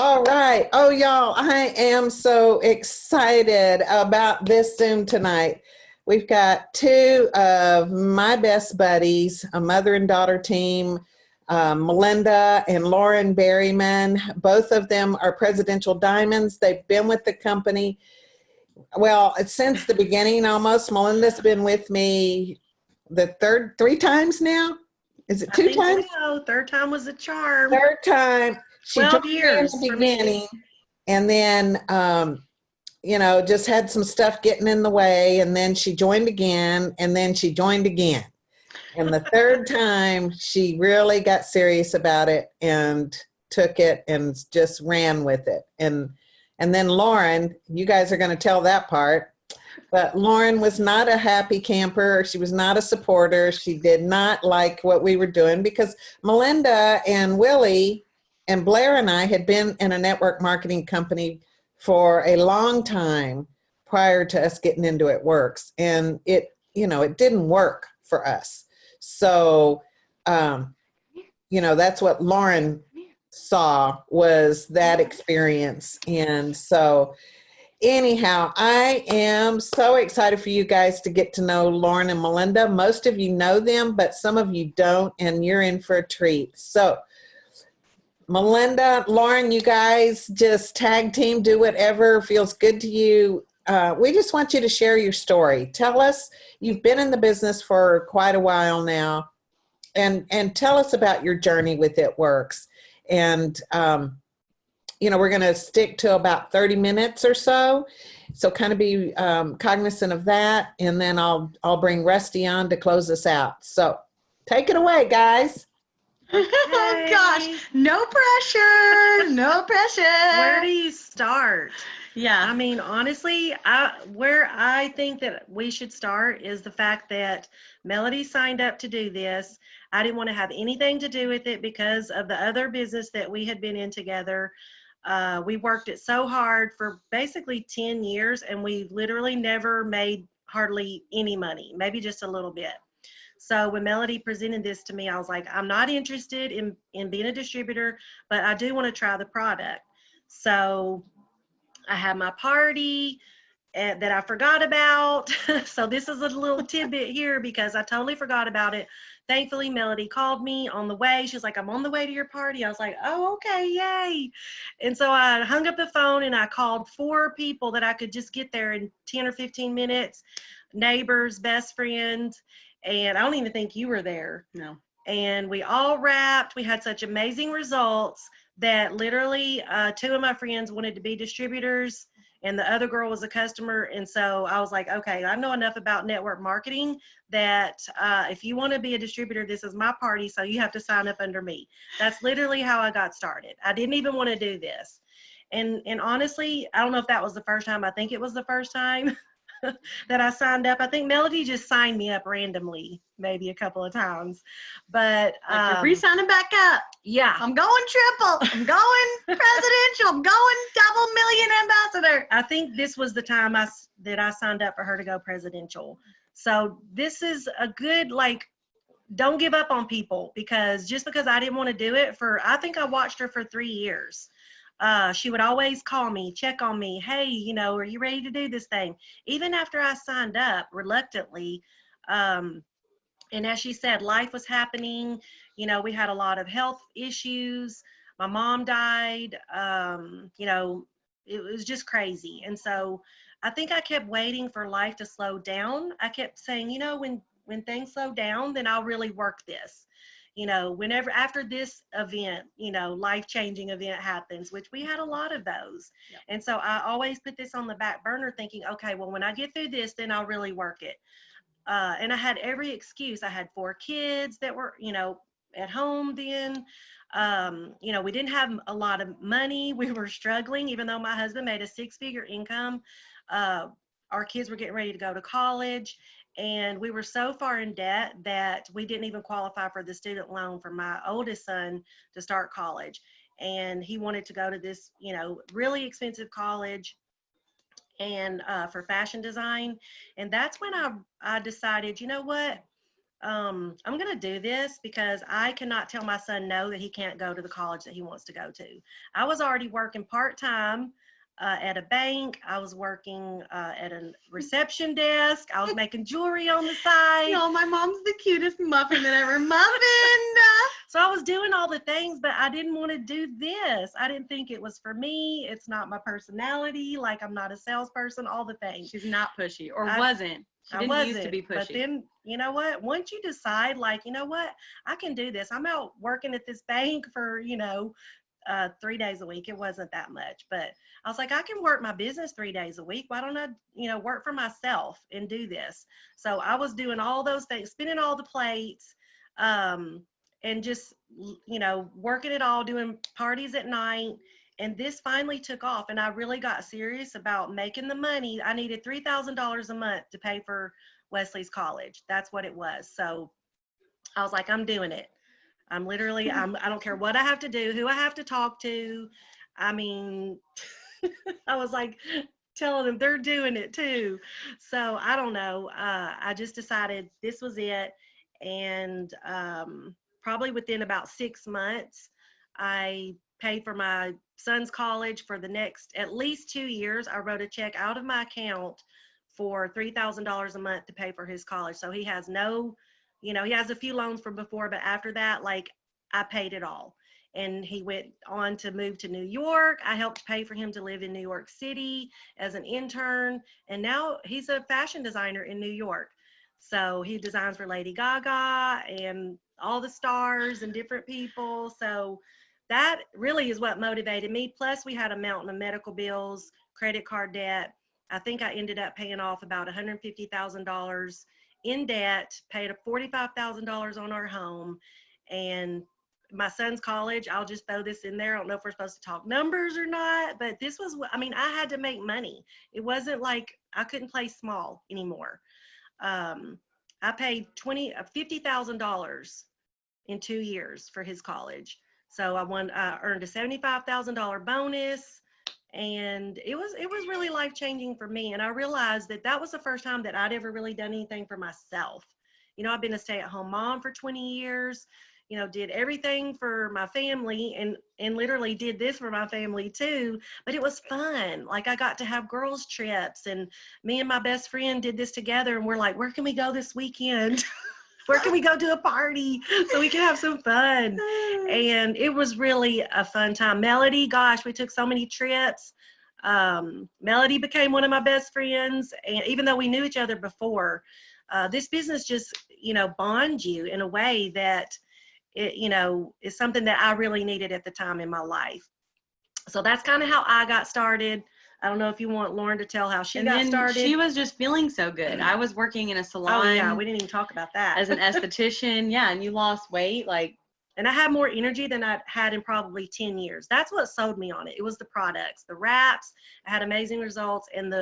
All right. Oh, y'all, I am so excited about this Zoom tonight. We've got two of my best buddies, a mother and daughter team, Melynda and Lauren Berryman. Both of them are Presidential Diamonds. They've been with the company, well, since the beginning almost. Melynda's been with me three times now. Is it I two think times? so. Third time was a charm. Third time. She 12 joined me in years the for me. beginning, and then just had some stuff getting in the way, and then she joined again, and then she joined again. And the third time, she really got serious about it and took it and just ran with it. And then Lauren, you guys are going to tell that part, but Lauren was not a happy camper. She was not a supporter. She did not like what we were doing because Melynda and Willie and Blair and I had been in a network marketing company for a long time prior to us getting into It Works. And it didn't work for us. So, that's what Lauren saw, was that experience. And so anyhow, I am so excited for you guys to get to know Lauren and Melynda. Most of you know them, but some of you don't, and you're in for a treat. So Melynda, Lauren, you guys just tag team, do whatever feels good to you. We just want you to share your story. Tell us, you've been in the business for quite a while now, and tell us about your journey with It Works. And, we're going to stick to about 30 minutes or so. So kind of be cognizant of that. And then I'll bring Rusty on to close us out. So take it away, guys. Okay. Oh gosh, no pressure, no pressure. Where do you start? Yeah. I mean, honestly, where I think that we should start is the fact that Melody signed up to do this. I didn't want to have anything to do with it because of the other business that we had been in together. We worked it so hard for basically 10 years, and we literally never made hardly any money, maybe just a little bit. So when Melody presented this to me, I was like, I'm not interested in being a distributor, but I do want to try the product. So I had my party that I forgot about. So this is a little tidbit here because I totally forgot about it. Thankfully, Melody called me on the way. She was like, I'm on the way to your party. I was like, oh, okay, yay. And so I hung up the phone and I called 4 people that I could just get there in 10 or 15 minutes, neighbors, best friends. And I don't even think you were there. No. And we all wrapped. We had such amazing results that literally 2 of my friends wanted to be distributors and the other girl was a customer. And so I was like, okay, I know enough about network marketing that if you want to be a distributor, this is my party. So you have to sign up under me. That's literally how I got started. I didn't even want to do this. And honestly, I don't know if that was the first time. I think it was the first time that I signed up. I think Melody just signed me up randomly, maybe a couple of times, but you're re-signing back up. Yeah, I'm going triple. I'm going presidential. I'm going double million ambassador. I think this was the time that I signed up for her to go presidential. So this is a good, don't give up on people, because just because I didn't want to do it I think I watched her for 3 years. She would always call me, check on me. Hey, are you ready to do this thing? Even after I signed up reluctantly. And as she said, life was happening. We had a lot of health issues. My mom died. It was just crazy. And so I think I kept waiting for life to slow down. I kept saying, when things slow down, then I'll really work this. Whenever after this event, life-changing event happens, which we had a lot of those. Yep. And so I always put this on the back burner thinking, okay, well, when I get through this, then I'll really work it. And I had every excuse. I had 4 kids that were, at home then. We didn't have a lot of money. We were struggling, even though my husband made a 6-figure income. Our kids were getting ready to go to college. And we were so far in debt that we didn't even qualify for the student loan for my oldest son to start college. And he wanted to go to this, really expensive college and for fashion design. And that's when I decided, you know what? I'm going to do this because I cannot tell my son no that he can't go to the college that he wants to go to. I was already working part-time at a bank. I was working at a reception desk. I was making jewelry on the side. No, my mom's the cutest muffin that ever muffined. So I was doing all the things, but I didn't want to do this. I didn't think it was for me. It's not my personality. Like, I'm not a salesperson, all the things. She's not pushy, or I- wasn't. She I didn't wasn't, used to be pushy. but then, you know what? Once you decide, like, you know what? I can do this. I'm out working at this bank for, 3 days a week. It wasn't that much, but I was like, I can work my business 3 days a week. Why don't I, work for myself and do this? So I was doing all those things, spinning all the plates, and just, working it all, doing parties at night. And this finally took off, and I really got serious about making the money. I needed $3,000 a month to pay for Wesley's college. That's what it was. So I was like, I'm doing it. I don't care what I have to do, who I have to talk to. I mean, I was like telling them they're doing it too. So I don't know. I just decided this was it. And probably within about 6 months, I paid for my son's college for the next at least 2 years. I wrote a check out of my account for $3,000 a month to pay for his college. So he has he has a few loans from before, but after that, like, I paid it all. And he went on to move to New York. I helped pay for him to live in New York City as an intern. And now he's a fashion designer in New York. So he designs for Lady Gaga and all the stars and different people. So that really is what motivated me. Plus, we had a mountain of medical bills, credit card debt. I think I ended up paying off about $150,000 in debt, paid $45,000 on our home. And my son's college, I'll just throw this in there. I don't know if we're supposed to talk numbers or not, but this was, I had to make money. It wasn't like I couldn't play small anymore. I paid $50,000 in 2 years for his college. So I earned a $75,000 bonus, and it was really life-changing for me. And I realized that was the first time that I'd ever really done anything for myself. I've been a stay-at-home mom for 20 years, did everything for my family, and literally did this for my family too. But it was fun. Like, I got to have girls trips, and me and my best friend did this together, and we're like, where can we go this weekend? Where can we go to a party so we can have some fun? And it was really a fun time. Melody, gosh, we took so many trips. Melody became one of my best friends. And even though we knew each other before, this business just, bonds you in a way that it, is something that I really needed at the time in my life. So that's kind of how I got started. I don't know if you want Lauren to tell how she got started. She was just feeling so good. I was working in a salon. Oh yeah, we didn't even talk about that. As an esthetician, yeah, and you lost weight, like. And I had more energy than I'd had in probably 10 years. That's what sold me on it. It was the products, the wraps. I had amazing results, and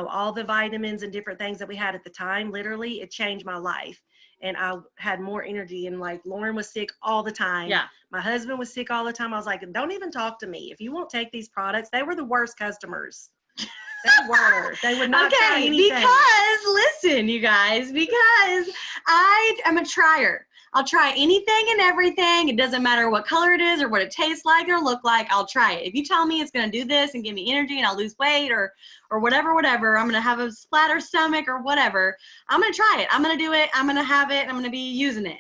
all the vitamins and different things that we had at the time. Literally, it changed my life. And I had more energy, and like, Lauren was sick all the time. Yeah. My husband was sick all the time. I was like, don't even talk to me. If you won't take these products, they were the worst customers. They were. They would not try anything. Because, listen, you guys, because I am a trier. I'll try anything and everything. It doesn't matter what color it is or what it tastes like or look like. I'll try it. If you tell me it's going to do this and give me energy and I'll lose weight or whatever, I'm going to have a splatter stomach or whatever, I'm going to try it. I'm going to do it. I'm going to have it. I'm going to be using it.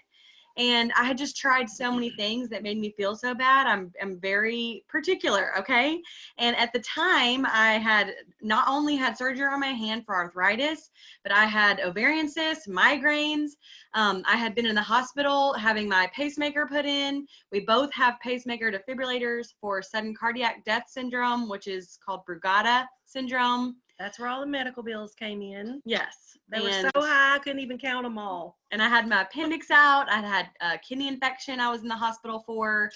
And I had just tried so many things that made me feel so bad. I'm very particular, okay? And at the time, I had not only had surgery on my hand for arthritis, but I had ovarian cysts, migraines. I had been in the hospital having my pacemaker put in. We both have pacemaker defibrillators for sudden cardiac death syndrome, which is called Brugada syndrome. That's where all the medical bills came in. Yes. They were so high, I couldn't even count them all. And I had my appendix out. I had a kidney infection I was in the hospital for.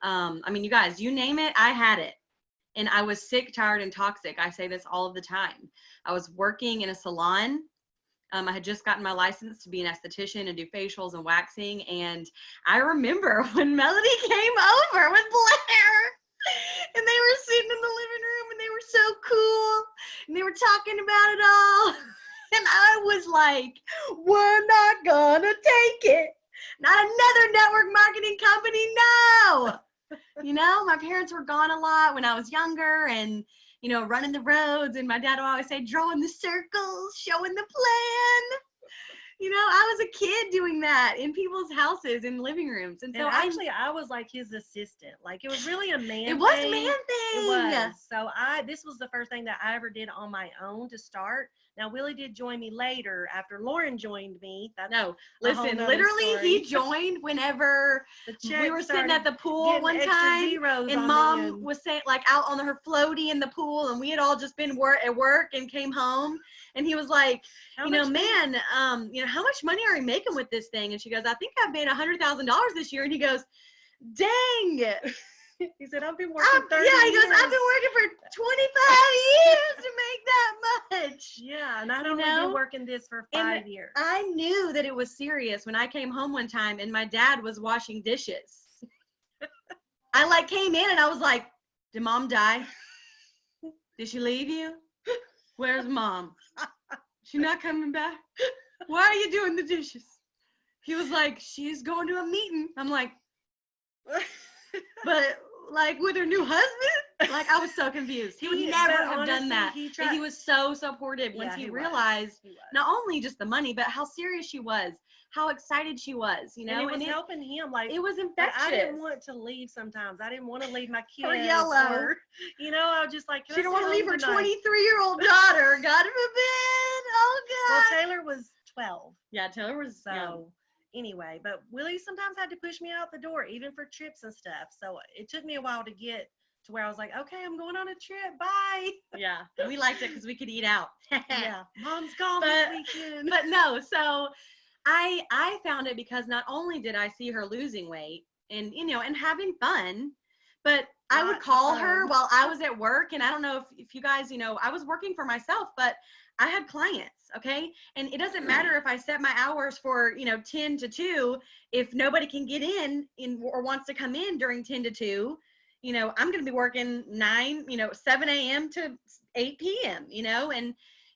You guys, you name it, I had it. And I was sick, tired, and toxic. I say this all of the time. I was working in a salon. I had just gotten my license to be an esthetician and do facials and waxing. And I remember when Melody came over with Blair. And they were sitting in the living room, and they were so cool. And they were talking about it all. And I was like, we're not gonna take it. Not another network marketing company, no. You know, my parents were gone a lot when I was younger and, you know, running the roads. And my dad would always say, drawing the circles, showing the plan. You know, I was a kid doing that in people's houses, in living rooms. And so actually, I was like his assistant. Like, it was really a man it was thing. a man thing. It was. So this was the first thing that I ever did on my own to start. Now, Willie did join me later after Lauren joined me. That's No, a whole listen, nother literally story. he joined whenever we were sitting at the pool one time and Mom was saying, like, out on her floaty in the pool, and we had all just been at work and came home, and he was like, you know, man, you know, how much money are you making with this thing? And she goes, I think I've made $100,000 this year. And he goes, dang. He said, I've been working 30 yeah, he years. goes, I've been working for 25 years to make that much. Yeah, and I'd only been working this for 5 years. I knew that it was serious when I came home one time and my dad was washing dishes. I like came in and I was like, did Mom die? Did she leave you? Where's Mom? She's not coming back? Why are you doing the dishes? He was like, she's going to a meeting. I'm like, but like with her new husband? Like, I was so confused. He would never have done that. And he was so supportive once he realized not only just the money, but how serious she was, how excited she was, you know? And it was helping him. Like, it was infectious. I didn't want to leave sometimes. I didn't want to leave my kids. Or yellow. Or, you know, I was just like, she didn't want to leave her 23-year-old daughter. God forbid. Oh, God. Well, Taylor was 12. Yeah, Taylor was young. Anyway, but Willie sometimes had to push me out the door, even for trips and stuff. So it took me a while to get to where I was like, okay, I'm going on a trip. Bye. Yeah, we liked it because we could eat out. Yeah, Mom's gone this weekend. But no, so I found it because not only did I see her losing weight and, you know, and having fun, but I would call her while I was at work. And I don't know if you guys, you know, I was working for myself, but I had clients, okay? And it doesn't matter if I set my hours for, you know, 10 to 2, if nobody can get in or wants to come in during 10 to 2, you know, I'm going to be working 7 a.m. to 8 p.m., you know?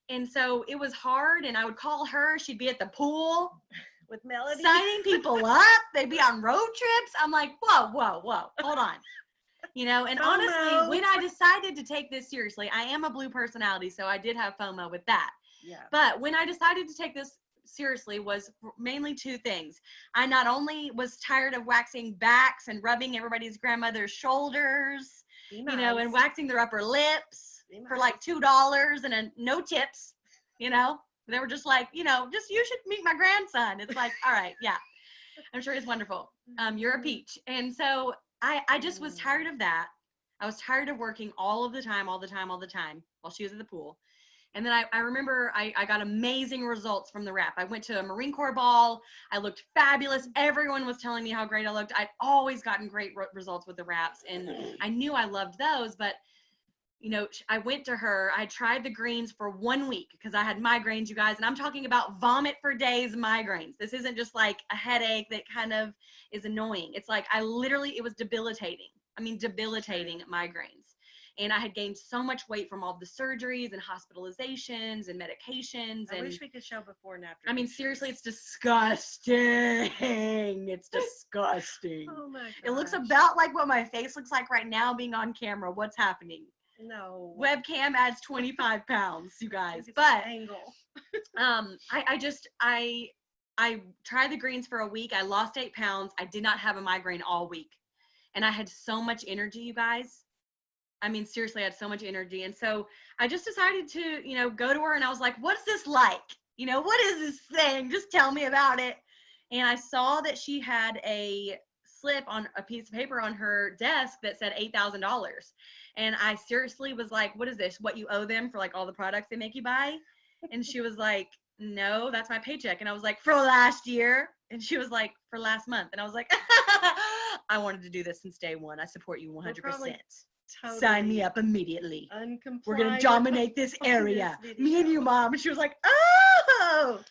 And so it was hard, and I would call her. She'd be at the pool with Melody, signing people up. They'd be on road trips. I'm like, whoa, hold on. You know, and honestly, when I decided to take this seriously, I am a blue personality, so I did have FOMO with that. Yeah. But when I decided to take this seriously was mainly two things. I not only was tired of waxing backs and rubbing everybody's grandmother's shoulders, you know, and waxing their upper lips for like $2 and no tips, you know. They were just like, you know, just you should meet my grandson. It's like, all right, yeah. I'm sure he's wonderful. You're a peach. And so I just was tired of that. I was tired of working all the time while she was at the pool. And then I remember I got amazing results from the wrap. I went to a Marine Corps ball. I looked fabulous. Everyone was telling me how great I looked. I'd always gotten great results with the wraps, and I knew I loved those. But, you know, I went to her. I tried the greens for 1 week because I had migraines, you guys. And I'm talking about vomit for days migraines. This isn't just like a headache that kind of is annoying. It's like it was debilitating. I mean, debilitating migraines. And I had gained so much weight from all the surgeries and hospitalizations and medications. I wish we could show before and after. I mean, seriously, it's disgusting. It's disgusting. Oh my gosh. It looks about like what my face looks like right now being on camera. What's happening? No. Webcam adds 25 pounds, you guys. But angle. I tried the greens for a week. I lost 8 pounds. I did not have a migraine all week. And I had so much energy, you guys. I mean, seriously, I had so much energy. And so I just decided to, you know, go to her, and I was like, what's this like? You know, what is this thing? Just tell me about it. And I saw that she had a slip on a piece of paper on her desk that said $8,000. And I seriously was like, what is this? What you owe them for like all the products they make you buy? And she was like, no, that's my paycheck. And I was like, for last year? And she was like, for last month. And I was like, I wanted to do this since day one. I support you 100%. Totally sign me up immediately. We're going to dominate this area. Me and you, Mom. And she was like, oh.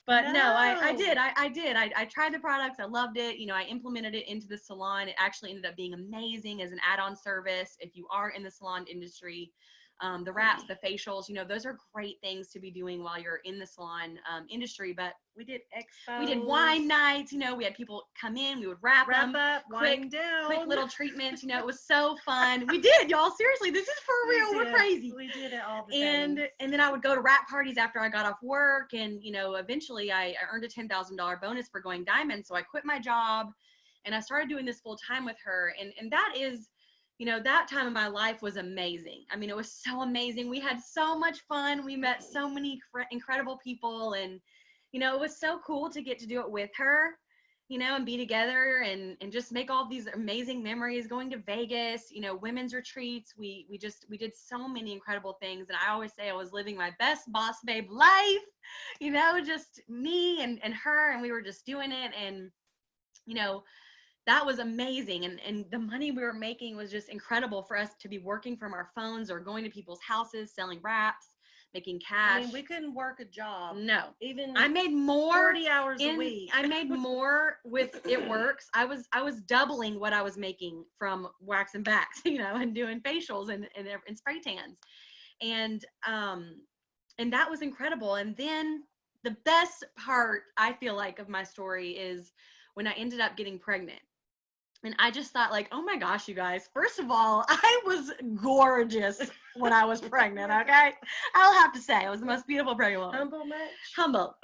But no, I did. I tried the products. I loved it. You know, I implemented it into the salon. It actually ended up being amazing as an add-on service. If you are in the salon industry, the wraps, the facials, those are great things to be doing while you're in the salon industry. But We did expos. we did wine nights, we had people come in, we would wrap them, up, wind down. quick little treatments, it was so fun. We did, y'all, seriously, this is for real, we're crazy. We did it all the And time. then I would go to wrap parties after I got off work, and eventually I earned a $10,000 bonus for going diamond, so I quit my job and I started doing this full time with her, and that is, that time of my life was amazing. I mean, it was so amazing. We had so much fun. We met so many incredible people, and it was so cool to get to do it with her, and be together and just make all these amazing memories, going to Vegas, women's retreats. We did so many incredible things. And I always say I was living my best boss babe life, just me and her, and we were just doing it. And, that was amazing. And the money we were making was just incredible for us to be working from our phones or going to people's houses, selling wraps, making cash. I mean, we couldn't work a job. No. Even I made more 40 hours a week. I made more with It Works. I was doubling what I was making from wax and backs, and doing facials and spray tans. And that was incredible. And then the best part, I feel like, of my story is when I ended up getting pregnant. And I just thought, like, oh my gosh, you guys, first of all, I was gorgeous when I was pregnant, okay? I'll have to say, I was the most beautiful pregnant woman. Humble much? Humble.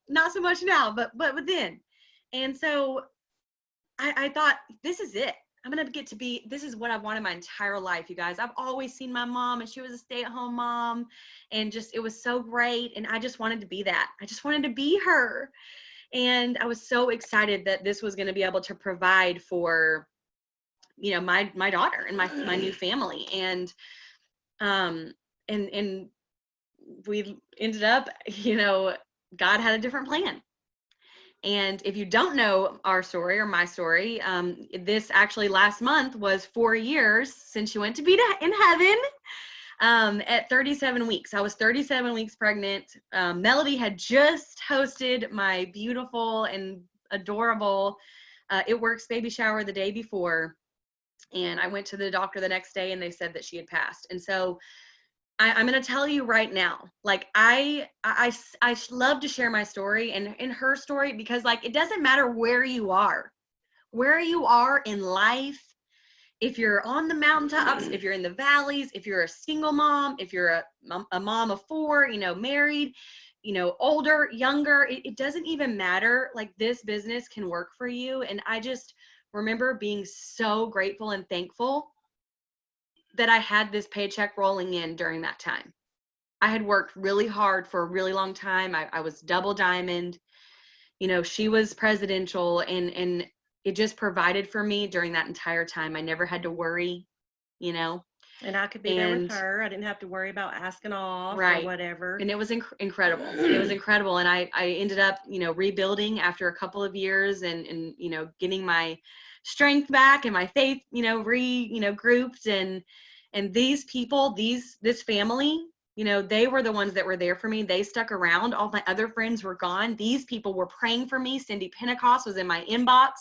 Not so much now, but then. And so I thought, this is it. I'm going to get to be, this is what I've wanted my entire life, you guys. I've always seen my mom, and she was a stay-at-home mom, and just, it was so great. And I just wanted to be that. I just wanted to be her. And I was so excited that this was going to be able to provide for, my daughter and my new family. And we ended up, God had a different plan. And if you don't know our story or my story, this actually last month was 4 years since she went to be in heaven. At 37 weeks. I was 37 weeks pregnant. Melody had just hosted my beautiful and adorable It Works baby shower the day before. And I went to the doctor the next day, and they said that she had passed. And so I'm going to tell you right now, like, I love to share my story and her story, because, like, it doesn't matter where you are in life. If you're on the mountaintops, if you're in the valleys, if you're a single mom, if you're a mom of 4, married, older, younger, it doesn't even matter. Like, this business can work for you. And I just remember being so grateful and thankful that I had this paycheck rolling in during that time. I had worked really hard for a really long time. I was double diamond, she was presidential, and it just provided for me during that entire time. I never had to worry, And I could be there with her. I didn't have to worry about asking off or whatever. And it was incredible. It was incredible. And I ended up, rebuilding after a couple of years and getting my strength back and my faith, grouped. And these people, this family, they were the ones that were there for me. They stuck around. All my other friends were gone. These people were praying for me. Cindy Pentecost was in my inbox,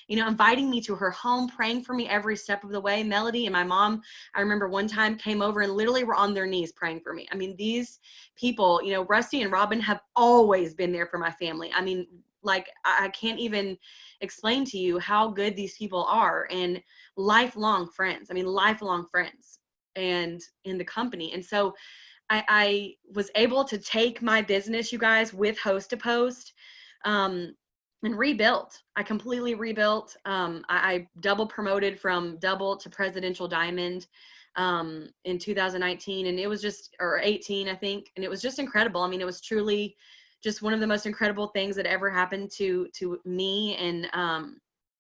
inviting me to her home, praying for me every step of the way. Melody and my mom, I remember one time, came over and literally were on their knees praying for me. I mean, these people, Rusty and Robin have always been there for my family. I mean, like, I can't even explain to you how good these people are, and lifelong friends. I mean, lifelong friends, and in the company. And so I was able to take my business, you guys, with Host to Post, and rebuilt. I completely rebuilt. I double promoted from double to presidential diamond in 2019, and it was just, or 18, I think, and it was just incredible. I mean, it was truly just one of the most incredible things that ever happened to me. And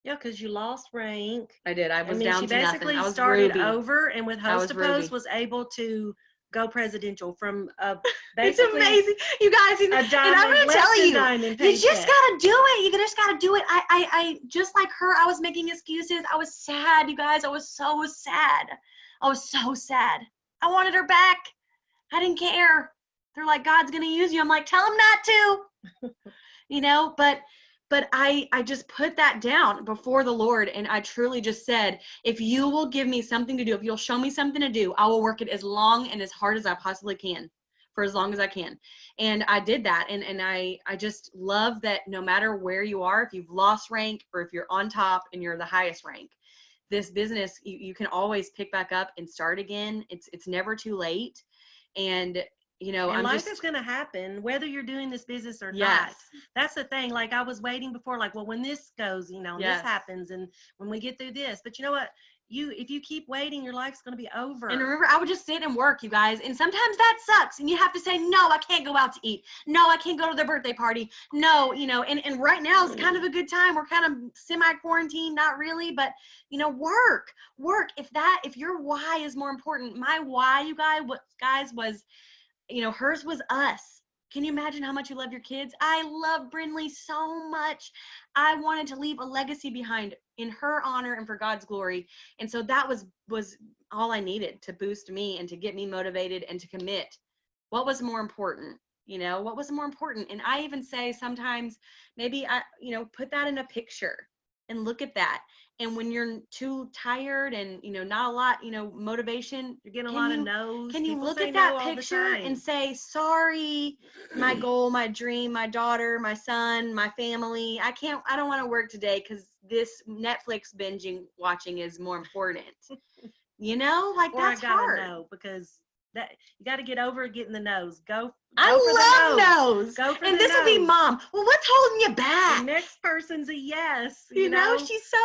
yeah, because you lost rank. I did. I was down to nothing. She basically I was started Ruby. over, and with Host to Post was able to go presidential from basically. It's amazing, you guys. And I'm going to tell you, you just got to do it. You just got to do it. I just like her, I was making excuses. I was sad, you guys. I was so sad. I was so sad. I wanted her back. I didn't care. They're like, God's going to use you. I'm like, tell him not to, but But I just put that down before the Lord, and I truly just said, if you will give me something to do, if you'll show me something to do, I will work it as long and as hard as I possibly can, for as long as I can. And I did that. And I just love that no matter where you are, if you've lost rank or if you're on top and you're the highest rank, this business, you can always pick back up and start again. It's never too late. And and life is going to happen whether you're doing this business or not. That's the thing. Like I was waiting before, like, well, when this goes, and this happens, and when we get through this. But you know what? If you keep waiting, your life's going to be over. And remember, I would just sit and work, you guys. And sometimes that sucks. And you have to say, no, I can't go out to eat. No, I can't go to the birthday party. No, and right now is kind of a good time. We're kind of semi-quarantined, not really, but work. If your why is more important, my why, you guys, was, hers was us. Can you imagine how much you love your kids? I love Brinley so much. I wanted to leave a legacy behind in her honor and for God's glory. And so that was all I needed to boost me and to get me motivated and to commit. What was more important? What was more important? And I even say sometimes maybe I, put that in a picture and look at that. And when you're too tired and, not a lot, motivation, you're getting a lot of no's. Can you People look say at that no all the picture time and say, sorry, my goal, my dream, my daughter, my son, my family, I don't want to work today because this Netflix binging watching is more important. or That's I gotta hard. know, because that you got to get over getting the no's. I love no's. Go for and the this would be no's. Mom. Well, what's holding you back? The next person's a yes. She's so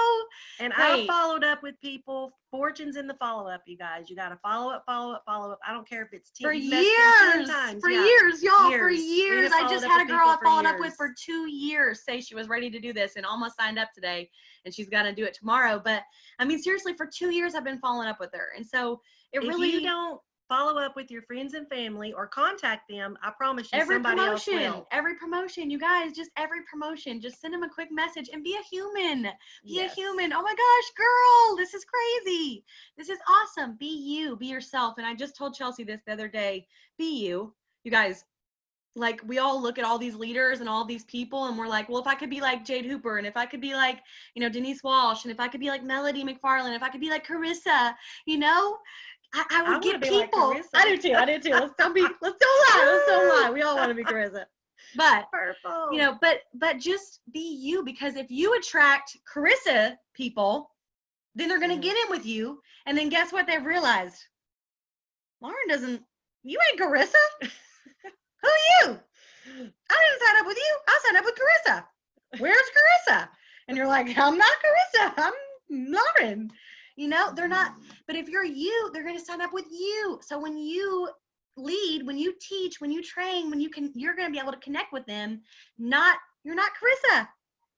And great. I followed up with people. Fortune's in the follow-up, you guys. You got to follow up. I don't care if it's 10 for you years. messaged 10 times. For Yeah. years, y'all. Years. For We years. have I just followed up had a with girl I people for followed up with years. for 2 years say she was ready to do this and almost signed up today, and she's got to do it tomorrow. But I mean, seriously, for 2 years I've been following up with her, and so if you don't follow up with your friends and family or contact them, I promise you somebody else will. Every promotion, you guys, just every promotion, just send them a quick message and be a human. Be a human. Oh my gosh, girl, this is crazy. This is awesome. Be you, be yourself. And I just told Chelsea this the other day. Be you. You guys, like, we all look at all these leaders and all these people and we're like, well, if I could be like Jade Hooper, and if I could be like, Denise Walsh, and if I could be like Melody McFarland, if I could be like Carissa, I would get people. Like I do too. Let's don't lie. We all want to be Carissa. But purple. But just be you, because if you attract Carissa people, then they're gonna get in with you, and then guess what they've realized? Lauren you ain't Carissa. Who are you? I didn't sign up with you. I signed up with Carissa. Where's Carissa? And you're like, I'm not Carissa. I'm Lauren. They're not, but if you're you, they're going to sign up with you. So when you lead, when you teach, when you train, you're going to be able to connect with them. You're not Carissa.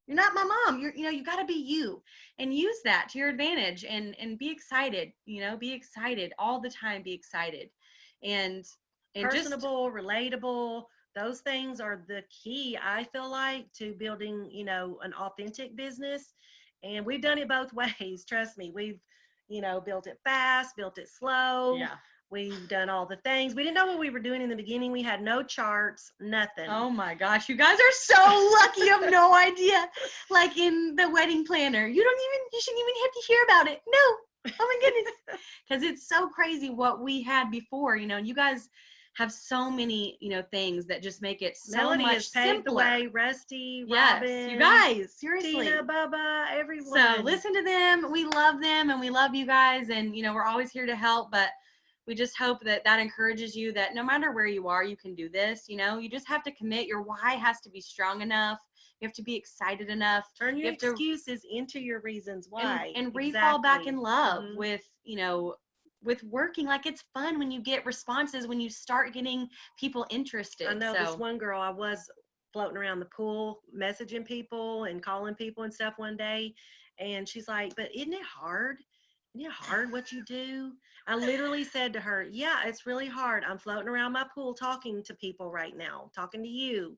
You're not my mom. You got to be you, and use that to your advantage, and be excited, be excited all the time. Be excited and personable, relatable. Those things are the key, I feel like, to building, an authentic business. And we've done it both ways. Trust me. We've, built it fast, built it slow. Yeah. We've done all the things. We didn't know what we were doing in the beginning. We had no charts, nothing. Oh my gosh, you guys are so lucky. You have no idea. Like in the wedding planner, you shouldn't even have to hear about it. No. Oh my goodness. Because it's so crazy what we had before, and you guys have so many, things that just make it so Melody much has paved the simpler. way. Rusty, Yes, Robin, you guys, seriously. Tina, Bubba, everyone. So listen to them. We love them, and we love you guys, and we're always here to help. But we just hope that encourages you that no matter where you are, you can do this. You just have to commit. Your why has to be strong enough. You have to be excited enough. Turn your excuses into your reasons why. And re-fall back in love with, with working. Like, it's fun when you get responses, when you start getting people interested. I know this one girl, I was floating around the pool, messaging people and calling people and stuff one day. And she's like, but isn't it hard? Isn't it hard what you do? I literally said to her, yeah, it's really hard. I'm floating around my pool talking to people right now, talking to you.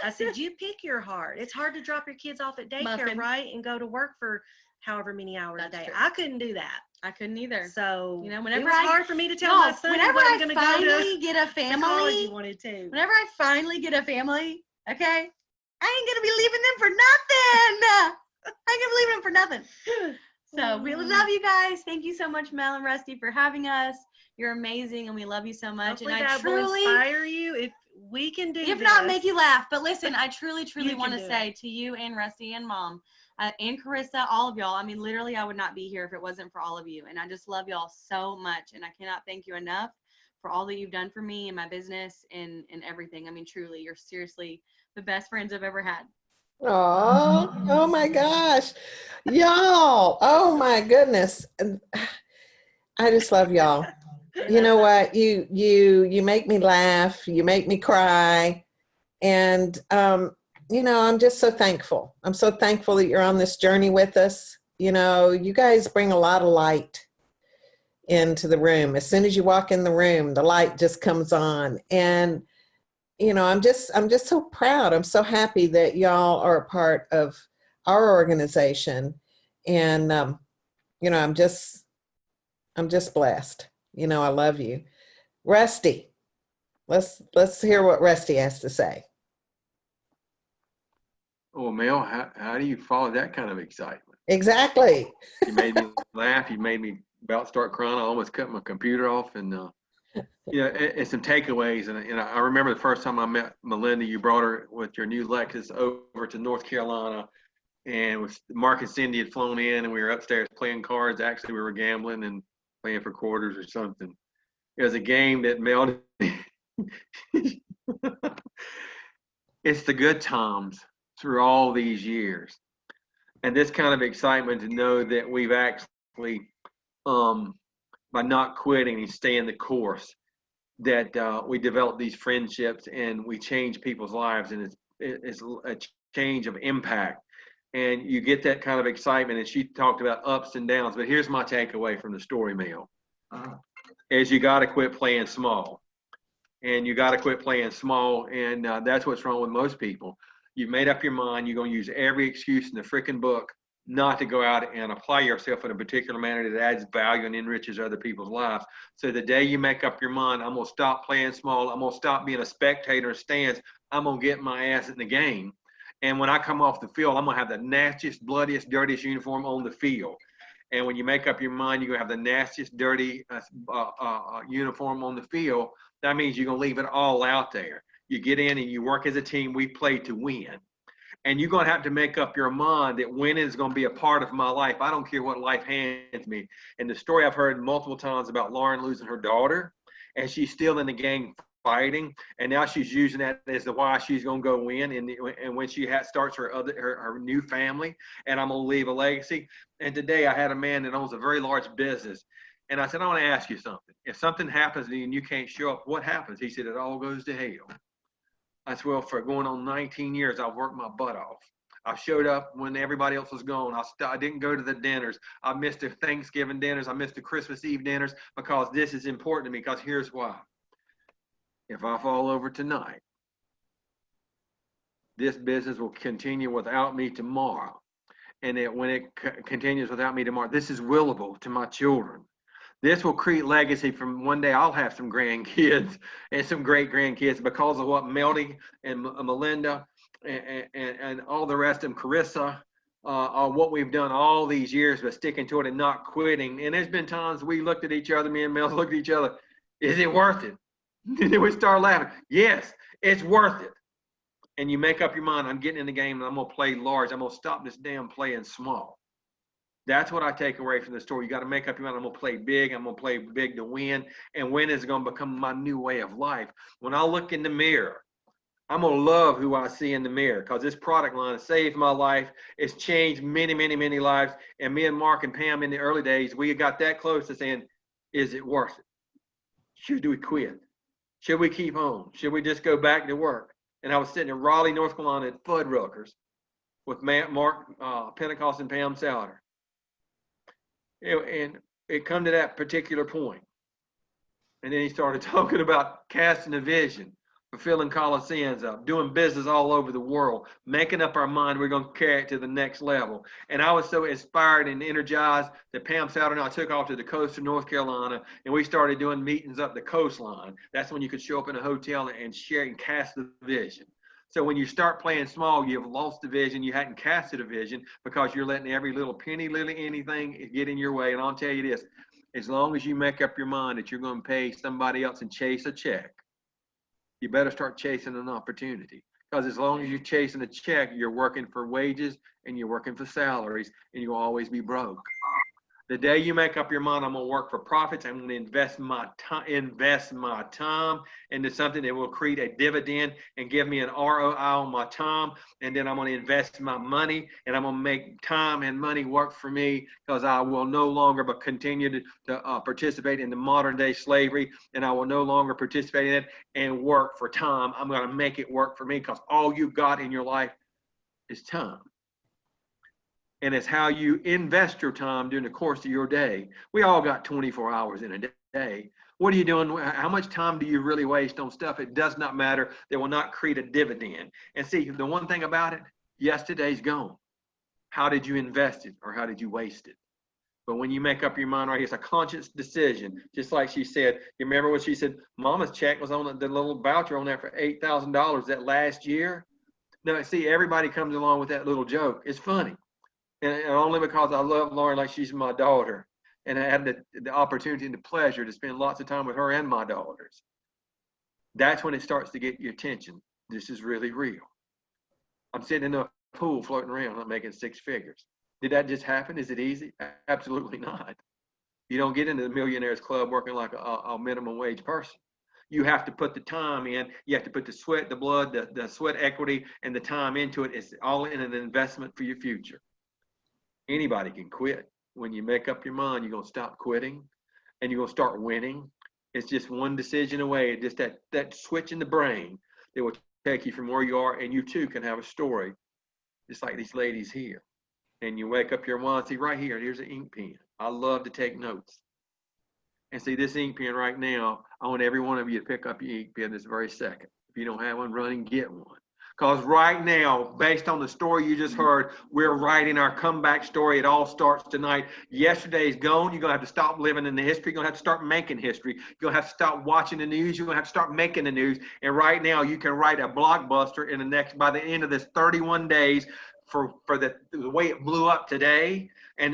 I said, you pick your hard. It's hard to drop your kids off at daycare, right? And go to work for however many hours a day. True. I couldn't do that. I couldn't either. So whenever it was hard for me to tell my son whenever I finally get a family, you wanted to. Whenever I finally get a family, okay, I ain't gonna be leaving them for nothing. I ain't gonna be leaving them for nothing. So we love you guys. Thank you so much, Mel and Rusty, for having us. You're amazing, and we love you so much. Hopefully and I that will truly inspire you. If we can do if this, not make you laugh. But listen, I truly You want can to do say to you and Rusty and Mom and Carissa, all of y'all, I mean, literally, I would not be here if it wasn't for all of you. And I just love y'all so much. And I cannot thank you enough for all that you've done for me and my business and everything. I mean, truly, you're seriously the best friends I've ever had. Oh my gosh. Y'all. Oh my goodness. I just love y'all. You know what? You make me laugh, you make me cry. And you know, I'm just so thankful. I'm so thankful that you're on this journey with us. You know, you guys bring a lot of light into the room. As soon as you walk in the room, the light just comes on. And you know, I'm just so proud. I'm so happy that y'all are a part of our organization. And you know, I'm just blessed. You know, I love you. Rusty, let's hear what Rusty has to say. Oh, Mel, how do you follow that kind of excitement? Exactly. You made me laugh. You made me about start crying. I almost cut my computer off. And you know, and some takeaways. And I remember the first time I met Melynda, you brought her with your new Lexus over to North Carolina, and with Mark and Cindy had flown in, and we were upstairs playing cards. Actually, we were gambling and playing for quarters or something. It was a game that Mel. It's the good times through all these years, and this kind of excitement to know that we've actually, by not quitting and staying the course, that we develop these friendships and we change people's lives, and it's a change of impact, and you get that kind of excitement. And she talked about ups and downs, but here's my takeaway from the story, Mel, is you got to quit playing small. And you got to quit playing small, and that's what's wrong with most people. You've made up your mind. You're going to use every excuse in the freaking book not to go out and apply yourself in a particular manner that adds value and enriches other people's lives. So the day you make up your mind, I'm going to stop playing small, I'm going to stop being a spectator in stands, I'm going to get my ass in the game. And when I come off the field, I'm going to have the nastiest, bloodiest, dirtiest uniform on the field. And when you make up your mind, you're going to have the nastiest, dirty uniform on the field. That means you're going to leave it all out there. You get in and you work as a team. We play to win. And you're going to have to make up your mind that winning is going to be a part of my life. I don't care what life hands me. And the story I've heard multiple times about Lauren losing her daughter, and she's still in the game fighting, and now she's using that as the why she's going to go win. And when she starts her new family, and I'm going to leave a legacy. And today I had a man that owns a very large business, and I said, I want to ask you something. If something happens to you and you can't show up, what happens? He said, it all goes to hell. I said, well, for going on 19 years, I've worked my butt off. I showed up when everybody else was gone. I didn't go to the dinners. I missed the Thanksgiving dinners. I missed the Christmas Eve dinners, because this is important to me, because here's why. If I fall over tonight, this business will continue without me tomorrow. And when it continues without me tomorrow, this is willable to my children. This will create legacy from one day I'll have some grandkids and some great grandkids because of what Melody and Melynda and all the rest of them, Carissa, what we've done all these years, but sticking to it and not quitting. And there's been times we looked at each other, me and Mel looked at each other, is it worth it? And then we start laughing. Yes, it's worth it. And you make up your mind, I'm getting in the game and I'm going to play large. I'm going to stop this damn playing small. That's what I take away from the story. You got to make up your mind. I'm going to play big. I'm going to play big to win. And win is going to become my new way of life. When I look in the mirror, I'm going to love who I see in the mirror, because this product line has saved my life. It's changed many, many, many lives. And me and Mark and Pam in the early days, we got that close to saying, is it worth it? Should we quit? Should we keep on? Should we just go back to work? And I was sitting in Raleigh, North Carolina at Fuddruckers with Mark Pentecost and Pam Souter. And it come to that particular point. And then he started talking about casting a vision, fulfilling coliseums up, doing business all over the world, making up our mind we're going to carry it to the next level. And I was so inspired and energized that Pam Souter and I took off to the coast of North Carolina, and we started doing meetings up the coastline. That's when you could show up in a hotel and share and cast the vision. So when you start playing small, you've lost the vision. You hadn't casted a vision because you're letting every little penny, little anything get in your way. And I'll tell you this, as long as you make up your mind that you're going to pay somebody else and chase a check, you better start chasing an opportunity. Because as long as you're chasing a check, you're working for wages and you're working for salaries, and you'll always be broke. The day you make up your mind, I'm going to work for profits, I'm going to invest my time into something that will create a dividend and give me an ROI on my time. And then I'm going to invest my money, and I'm going to make time and money work for me, because I will no longer but continue to participate in the modern day slavery, and I will no longer participate in it and work for time. I'm going to make it work for me, because all you got in your life is time. And it's how you invest your time during the course of your day. We all got 24 hours in a day. What are you doing? How much time do you really waste on stuff? It does not matter. They will not create a dividend. And see, the one thing about it, yesterday's gone. How did you invest it, or how did you waste it? But when you make up your mind, right, it's a conscious decision. Just like she said, you remember when she said, Mama's check was on the little voucher on there for $8,000 that last year? No, see, everybody comes along with that little joke. It's funny. And only because I love Lauren like she's my daughter, and I had the opportunity and the pleasure to spend lots of time with her and my daughters. That's when it starts to get your attention. This is really real. I'm sitting in a pool floating around. I'm making 6 figures. Did that just happen? Is it easy? Absolutely not. You don't get into the millionaires club working like a minimum wage person. You have to put the time in. You have to put the sweat, the blood, the sweat equity, and the time into it. It's all in an investment for your future. Anybody can quit. When you make up your mind, you're going to stop quitting and you're going to start winning. It's just one decision away. Just that switch in the brain that will take you from where you are, and you too can have a story, just like these ladies here. And you wake up your mind, see right here, here's an ink pen. I love to take notes. And see this ink pen right now, I want every one of you to pick up your ink pen this very second. If you don't have one, run and get one. Because right now, based on the story you just heard, we're writing our comeback story. It all starts tonight. Yesterday's gone. You're going to have to stop living in the history. You're going to have to start making history. You're going to have to stop watching the news. You're going to have to start making the news. And right now, you can write a blockbuster by the end of this 31 days for the way it blew up today and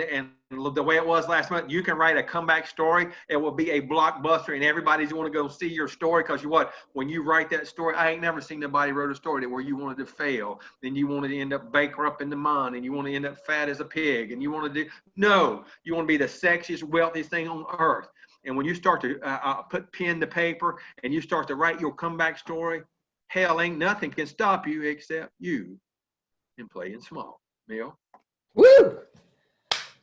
the way it was last month. You can write a comeback story. It will be a blockbuster, and everybody's going to go see your story, because when you write that story, I ain't never seen nobody wrote a story where you wanted to fail, then you wanted to end up bankrupt in the mine, and you want to end up fat as a pig, and you want to you want to be the sexiest, wealthiest thing on earth. And when you start to put pen to paper and you start to write your comeback story, hell, ain't nothing can stop you except you and playing small. Mel? Woo!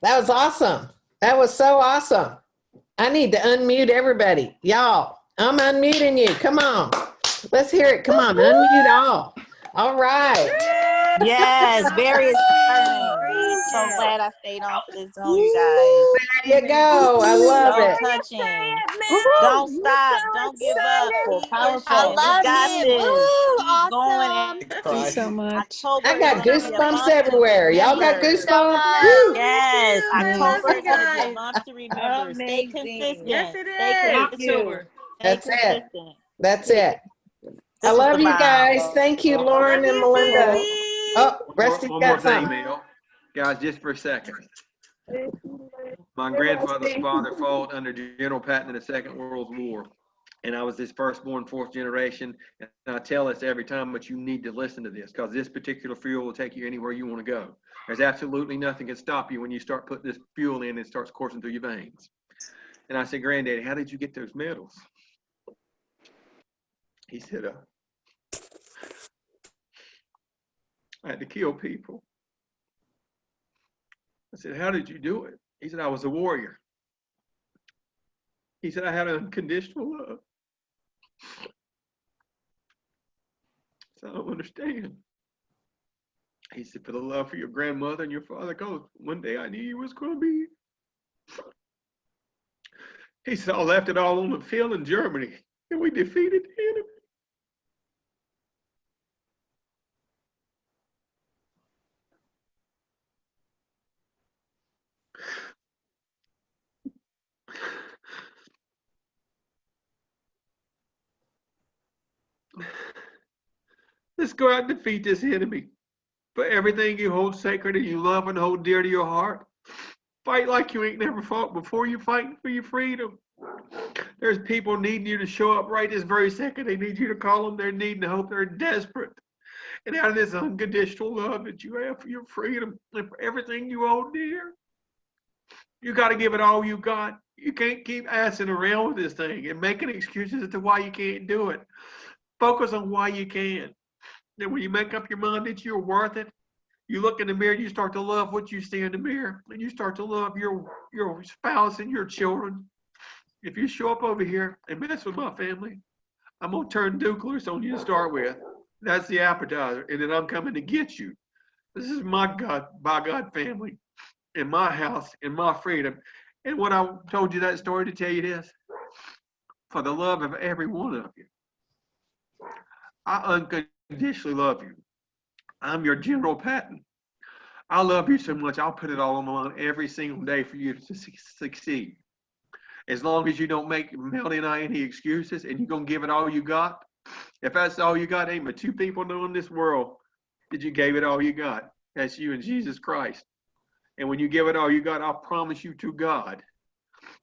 That was awesome. That was so awesome. I need to unmute everybody. Y'all, I'm unmuting you. Come on. Let's hear it. Come on. Unmute all. All right. Yes, Barry is inspiring. Preach So it. glad I stayed on for this Zoom, you guys. There you go. I love So it. touching. Woohoo! Don't stop. Don't give up. Keep Powerful. pushing. I We love got it. this. Woo, Keep going. awesome. Thank you so much. October I is got going to be a goosebumps month to everywhere. Y'all got remember. goosebumps? Oh, Woo. me Yes, too. I love October you is going to be a guys. month to remember. Stay Amazing. Yes, consistent. it Stay is. consistent. Stay That's it. consistent. That's it. I This was love the you bomb. guys. Thank you, Well, Lauren Love and you, Melynda. Cindy. Oh, Rusty's one more got thing, something. Mel. Guys, just for a second. My grandfather's father fought under General Patton in the Second World War, and I was his firstborn, 4th generation. And I tell this every time, but you need to listen to this, because this particular fuel will take you anywhere you want to go. There's absolutely nothing can stop you when you start putting this fuel in and it starts coursing through your veins. And I said, Granddaddy, how did you get those medals? He said, I had to kill people. I said, how did you do it? He said, I was a warrior. He said, I had unconditional love. So I don't understand. He said, for the love for your grandmother and your father, because one day I knew you was going to be. He said, I left it all on the field in Germany, and we defeated the enemy. Let's go out and defeat this enemy. For everything you hold sacred and you love and hold dear to your heart, fight like you ain't never fought before. You fighting for your freedom. There's people needing you to show up right this very second. They need you to call them. They're needing hope. They're desperate. And out of this unconditional love that you have for your freedom and for everything you hold dear, you got to give it all you got. You can't keep assing around with this thing and making excuses as to why you can't do it. Focus on why you can. And when you make up your mind that you're worth it, you look in the mirror and you start to love what you see in the mirror. And you start to love your spouse and your children. If you show up over here and mess with my family, I'm going to turn nucleus on you to start with. That's the appetizer. And then I'm coming to get you. This is my God, by God family, in my house, in my freedom. And what I told you that story to tell you this, for the love of every one of you, I unconditionally love you. I'm your General Patton. I love you so much, I'll put it all on the line every single day for you to succeed. As long as you don't make Melody and I any excuses and you're going to give it all you got. If that's all you got, ain't but two people know in this world that you gave it all you got. That's you and Jesus Christ. And when you give it all you got, I'll promise you to God,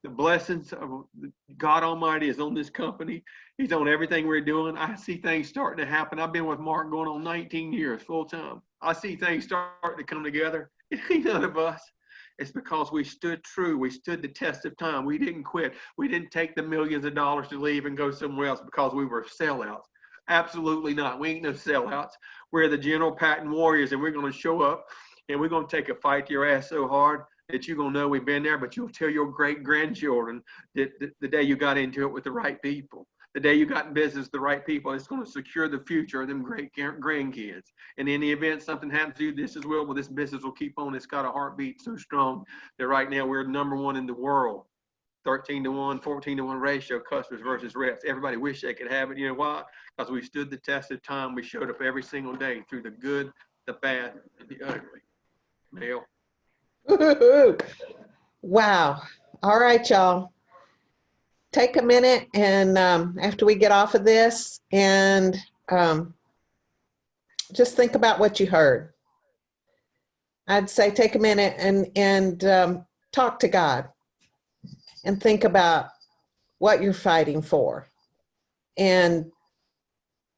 the blessings of God Almighty is on this company. He's on everything we're doing. I see things starting to happen. I've been with Mark going on 19 years full time. I see things starting to come together. It ain't none of us. It's because we stood true. We stood the test of time. We didn't quit. We didn't take the millions of dollars to leave and go somewhere else because we were sellouts. Absolutely not. We ain't no sellouts. We're the General Patton Warriors, and we're going to show up, and we're going to take a fight to your ass so hard that you're going to know we've been there, but you'll tell your great-grandchildren that the day you got into it with the right people, the day you got in business with the right people, it's going to secure the future of them great-grandkids. And in the event something happens to you, this business will keep on. It's got a heartbeat so strong that right now we're number one in the world. 13-to-1, 14-to-1 ratio, customers versus reps. Everybody wish they could have it. You know why? Because we stood the test of time. We showed up every single day through the good, the bad, and the ugly. Mel. Wow. All right, y'all. Take a minute and after we get off of this and just think about what you heard. I'd say take a minute and talk to God and think about what you're fighting for and,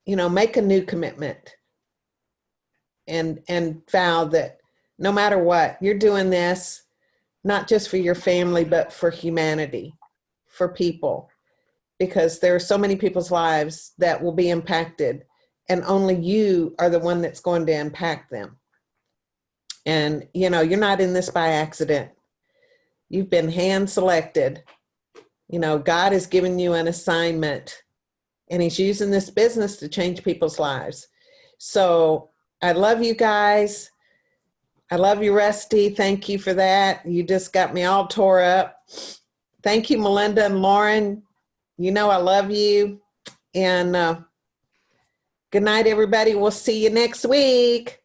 make a new commitment and vow that no matter what, you're doing this, not just for your family, but for humanity, for people, because there are so many people's lives that will be impacted and only you are the one that's going to impact them. And, you're not in this by accident. You've been hand selected. God has given you an assignment and he's using this business to change people's lives. So I love you guys. I love you, Rusty. Thank you for that. You just got me all tore up. Thank you, Melynda and Lauren. I love you. And good night, everybody. We'll see you next week.